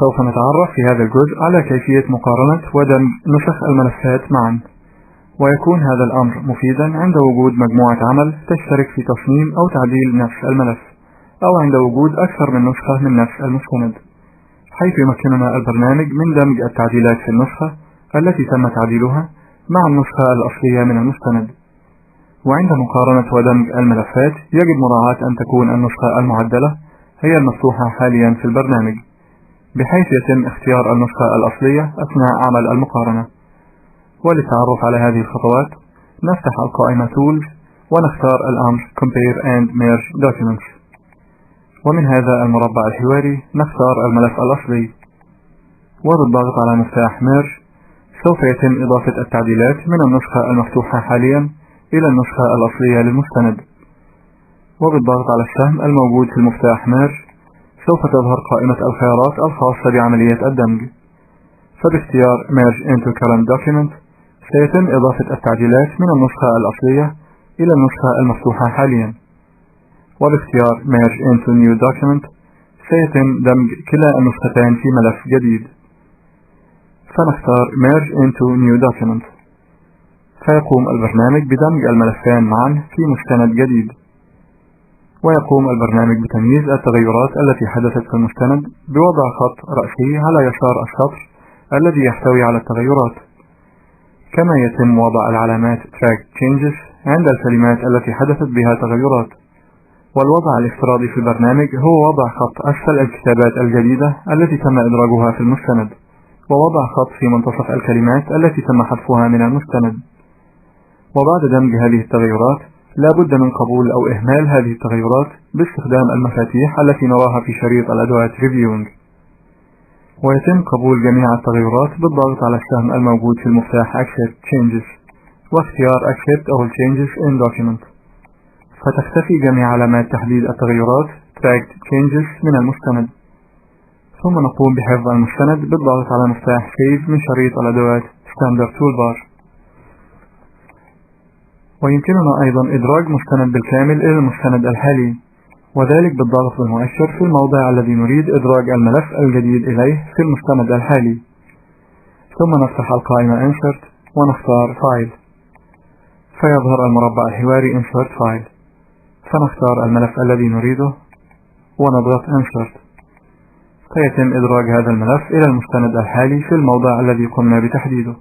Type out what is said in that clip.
سوف نتعرف في هذا الجزء على كيفية مقارنة ودمج نسخ الملفات معا، ويكون هذا الأمر مفيدا عند وجود مجموعة عمل تشترك في تصميم أو تعديل نفس الملف، أو عند وجود أكثر من نسخة من نفس المستند، حيث يمكننا البرنامج من دمج التعديلات في النسخة التي تم تعديلها مع النسخة الأصلية من المستند. وعند مقارنة ودمج الملفات يجب مراعاة أن تكون النسخة المعدلة هي المفتوحة حاليا في البرنامج، بحيث يتم اختيار النسخة الأصلية أثناء عمل المقارنة. وللتعرف على هذه الخطوات نفتح القائمة Tools ونختار الأمر Compare and Merge Documents، ومن هذا المربع الحواري نختار الملف الأصلي، وبالضغط على مفتاح Merge سوف يتم إضافة التعديلات من النسخة المفتوحة حاليا إلى النسخة الأصلية للمستند. وبالضغط على السهم الموجود في المفتاح Merge سوف تظهر قائمة الخيارات الخاصة بعملية الدمج، فباختيار Merge into Current Document سيتم إضافة التعديلات من النسخة الأصلية إلى النسخة المفتوحة حاليا، وباختيار Merge into New Document سيتم دمج كلا النسختين في ملف جديد، فنختار Merge into New Document، فيقوم البرنامج بدمج الملفين معا في مستند جديد. ويقوم البرنامج بتمييز التغيرات التي حدثت في المستند بوضع خط رأسي على يسار السطر الذي يحتوي على التغيرات، كما يتم وضع العلامات Track Changes عند الكلمات التي حدثت بها تغيرات. والوضع الافتراضي في البرنامج هو وضع خط أسفل الكتابات الجديدة التي تم إدراجها في المستند، ووضع خط في منتصف الكلمات التي تم حذفها من المستند. وبعد دمج هذه التغيرات لا بد من قبول أو إهمال هذه التغيرات باستخدام المفاتيح التي نراها في شريط الأدوات Reviewing. ويتم قبول جميع التغيرات بالضغط على السهم الموجود في المفتاح Accept Changes واختيار Accept All Changes in Document، فتختفي جميع علامات تحديد التغيرات Tracked Changes من المستند. ثم نقوم بحفظ المستند بالضغط على مفتاح Save من شريط الأدوات Standard Toolbar. ويمكننا أيضا إدراج مستند بالكامل إلى المستند الحالي، وذلك بالضغط بالمؤشر في الموضع الذي نريد إدراج الملف الجديد إليه في المستند الحالي، ثم نفتح القائمة Insert ونختار File، فيظهر المربع الحواري Insert File، فنختار الملف الذي نريده ونضغط Insert، فيتم إدراج هذا الملف إلى المستند الحالي في الموضع الذي قمنا بتحديده.